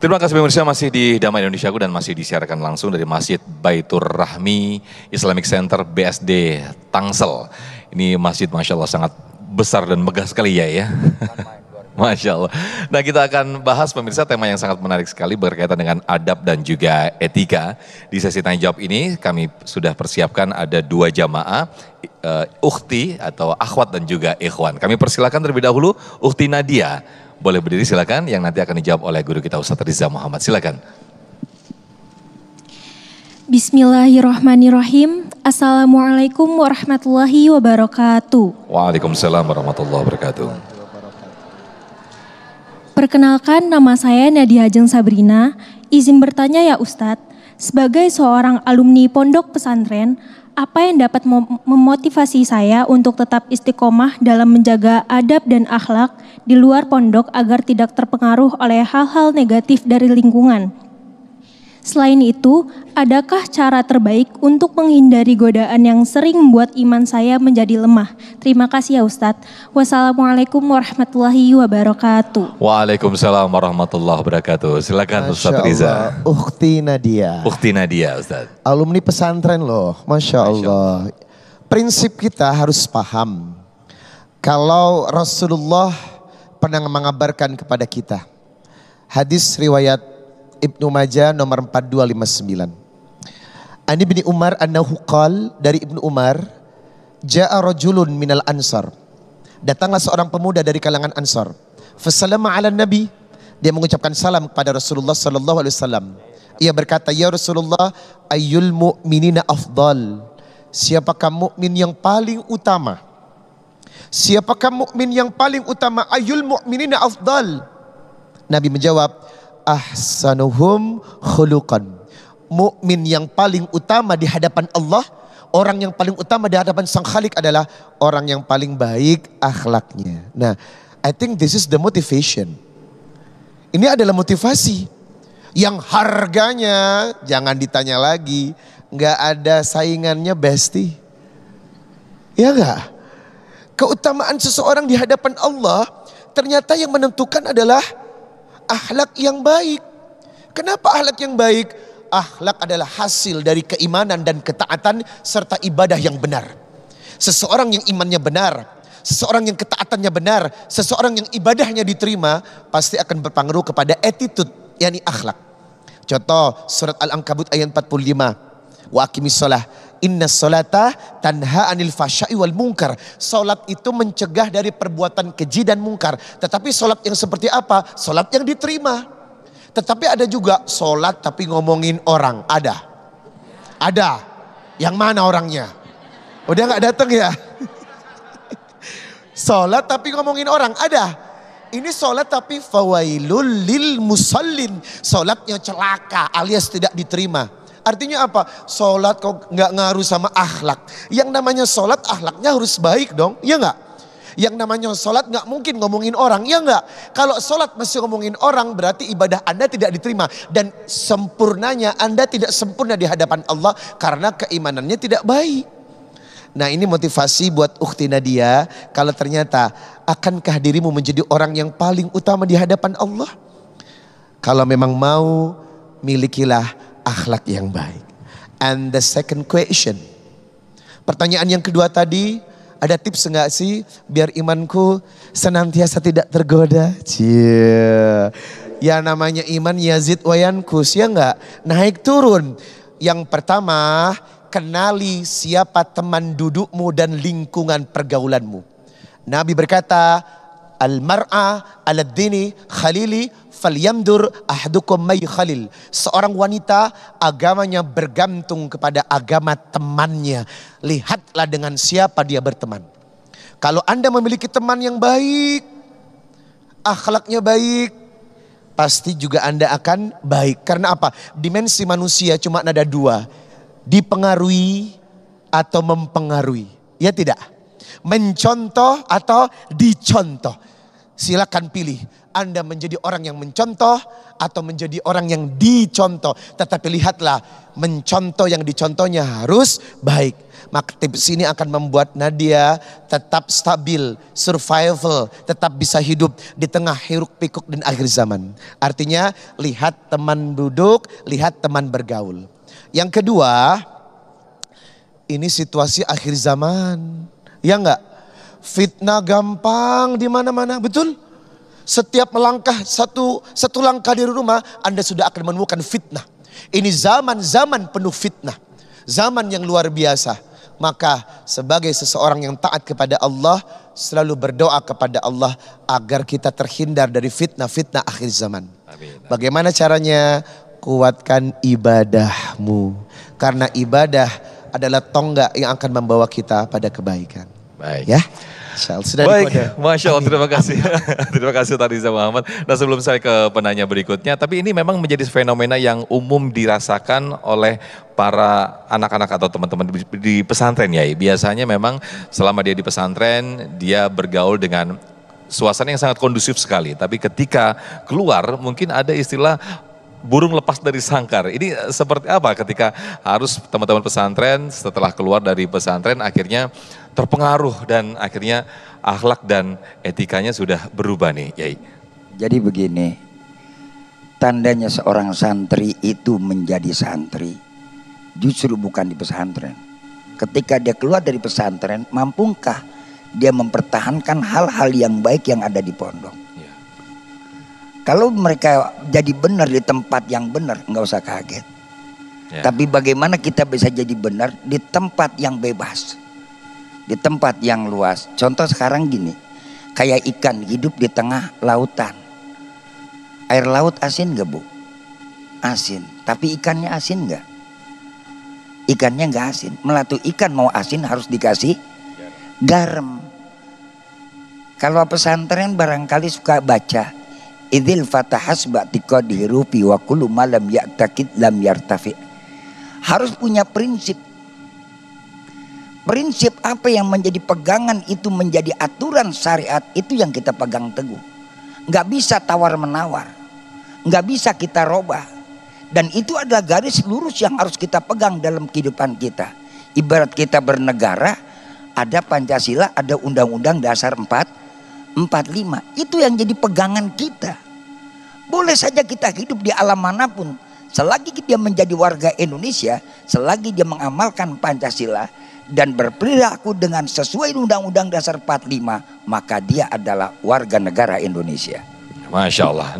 Terima kasih pemirsa, masih di Damai Indonesiaku dan masih disiarkan langsung dari Masjid Baitur Rahmi Islamic Center BSD Tangsel. Ini masjid Masya Allah sangat besar dan megah sekali ya. Masya Allah. Nah, kita akan bahas pemirsa tema yang sangat menarik sekali berkaitan dengan adab dan juga etika. Di sesi tanya jawab ini kami sudah persiapkan ada 2 jamaah, ukhti atau akhwat dan juga ikhwan. Kami persilakan terlebih dahulu ukhti Nadia. Boleh berdiri silakan, yang nanti akan dijawab oleh guru kita Ustaz Riza Muhammad. Silakan. Bismillahirrahmanirrahim. Assalamualaikum warahmatullahi wabarakatuh. Waalaikumsalam warahmatullahi wabarakatuh. Perkenalkan, nama saya Nadia Ajeng Sabrina. Izin bertanya ya Ustadz, sebagai seorang alumni pondok pesantren, apa yang dapat memotivasi saya untuk tetap istiqomah dalam menjaga adab dan akhlak di luar pondok agar tidak terpengaruh oleh hal-hal negatif dari lingkungan? Selain itu, adakah cara terbaik untuk menghindari godaan yang sering membuat iman saya menjadi lemah? Terima kasih ya Ustadz. Wassalamualaikum warahmatullahi wabarakatuh. Waalaikumsalam warahmatullahi wabarakatuh. Silakan Ustaz Riza. Ukhti Nadia. Ukhti Nadia Ustaz. Alumni pesantren loh, Masya Allah. Prinsip kita harus paham. Kalau Rasulullah pernah mengabarkan kepada kita. Hadis riwayat Ibnu Majah nomor 4259. Ani bin Umar annahu qal, dari Ibnu Umar, ja'a rajulun minal ansar. Datanglah seorang pemuda dari kalangan Ansar. Fasalama ala Nabi, dia mengucapkan salam kepada Rasulullah sallallahu alaihi wasallam. Ia berkata, "Ya Rasulullah, ayyul mu'minina afdal?" Siapakah mukmin yang paling utama? Siapakah mukmin yang paling utama? Ayyul mu'minina afdal? Nabi menjawab, ahsanuhum khuluqan. Mukmin yang paling utama di hadapan Allah, orang yang paling utama di hadapan Sang Khalik adalah orang yang paling baik akhlaknya. Nah, I think this is the motivation. Ini adalah motivasi yang harganya jangan ditanya lagi, nggak ada saingannya bestie. Ya nggak? Keutamaan seseorang di hadapan Allah ternyata yang menentukan adalah akhlak yang baik. Kenapa akhlak yang baik? Akhlak adalah hasil dari keimanan dan ketaatan serta ibadah yang benar. Seseorang yang imannya benar, seseorang yang ketaatannya benar, seseorang yang ibadahnya diterima, pasti akan berpengaruh kepada attitude, yakni akhlak. Contoh surat Al-Ankabut ayat 45. Wa aqimis shalah, inna sholata tanha anil fahsya'i wal munkar. Salat itu mencegah dari perbuatan keji dan mungkar. Tetapi salat yang seperti apa? Salat yang diterima. Tetapi ada juga salat tapi ngomongin orang. Ada. Yang mana orangnya? Udah gak datang ya? Salat tapi ngomongin orang. Ada. Ini salat tapi fawailul lil musallin. Salatnya celaka alias tidak diterima. Artinya apa? Sholat kok nggak ngaruh sama akhlak. Yang namanya sholat akhlaknya harus baik dong, ya nggak? Yang namanya sholat nggak mungkin ngomongin orang, ya nggak? Kalau sholat masih ngomongin orang berarti ibadah Anda tidak diterima. Dan sempurnanya Anda tidak sempurna di hadapan Allah karena keimanannya tidak baik. Nah, ini motivasi buat ukhti Nadia. Kalau ternyata akankah dirimu menjadi orang yang paling utama di hadapan Allah? Kalau memang mau, milikilah akhlak yang baik. And the second question, pertanyaan yang kedua tadi, ada tips enggak sih biar imanku senantiasa tidak tergoda? Cie. Ya namanya iman yazid wa yankus, ya enggak? Naik turun. Yang pertama, kenali siapa teman dudukmu dan lingkungan pergaulanmu. Nabi berkata, al-mar'a ala dini khalili falyamdur ahdukum may khalil. Seorang wanita agamanya bergantung kepada agama temannya. Lihatlah dengan siapa dia berteman. Kalau Anda memiliki teman yang baik, akhlaknya baik, pasti juga Anda akan baik. Karena apa? Dimensi manusia cuma ada 2. Dipengaruhi atau mempengaruhi. Ya tidak? Mencontoh atau dicontoh. Silakan pilih. Anda menjadi orang yang mencontoh atau menjadi orang yang dicontoh. Tetapi lihatlah, mencontoh yang dicontohnya harus baik. Maka tips ini akan membuat Nadia tetap stabil, survival, tetap bisa hidup di tengah hiruk pikuk dan akhir zaman. Artinya lihat teman duduk, lihat teman bergaul. Yang kedua, ini situasi akhir zaman. Ya enggak? Fitnah gampang di mana-mana, betul? Setiap melangkah satu langkah dari rumah, Anda sudah akan menemukan fitnah. Ini zaman penuh fitnah. Zaman yang luar biasa. Maka sebagai seseorang yang taat kepada Allah, selalu berdoa kepada Allah agar kita terhindar dari fitnah-fitnah akhir zaman. Amin. Bagaimana caranya? Kuatkan ibadahmu. Karena ibadah adalah tonggak yang akan membawa kita pada kebaikan. Baik. Ya. Sudah Baik, dikode. Masya Allah, terima kasih. Terima kasih Ustaz Riza Muhammad. Nah, sebelum saya ke penanya berikutnya, tapi ini memang menjadi fenomena yang umum dirasakan oleh para anak-anak atau teman-teman di pesantren ya. Biasanya memang selama dia di pesantren, dia bergaul dengan suasana yang sangat kondusif sekali. Tapi ketika keluar mungkin ada istilah burung lepas dari sangkar. Ini seperti apa ketika harus teman-teman pesantren setelah keluar dari pesantren akhirnya terpengaruh dan akhirnya akhlak dan etikanya sudah berubah nih, Yai. Jadi begini, tandanya seorang santri itu menjadi santri justru bukan di pesantren. Ketika dia keluar dari pesantren, mampukah dia mempertahankan hal-hal yang baik yang ada di pondok? Ya. Kalau mereka jadi benar di tempat yang benar, nggak usah kaget. Ya. Tapi bagaimana kita bisa jadi benar di tempat yang bebas, di tempat yang luas. Contoh sekarang gini, kayak ikan hidup di tengah lautan. Air laut asin gak Bu? Asin. Tapi ikannya asin gak? Ikannya gak asin. Melatu ikan mau asin harus dikasih garam. Kalau pesantren barangkali suka baca Idzil fatahas ba'tiqadiru fi wa kullu malam ya'takid lam yartafi. Harus punya prinsip. Prinsip apa yang menjadi pegangan itu menjadi aturan syariat, itu yang kita pegang teguh. Nggak bisa tawar menawar, nggak bisa kita robah. Dan itu adalah garis lurus yang harus kita pegang dalam kehidupan kita. Ibarat kita bernegara, ada Pancasila, ada Undang-Undang Dasar 45. Itu yang jadi pegangan kita. Boleh saja kita hidup di alam manapun, selagi dia menjadi warga Indonesia, selagi dia mengamalkan Pancasila dan berperilaku dengan sesuai Undang-Undang Dasar 45, maka dia adalah warga negara Indonesia. Masya Allah.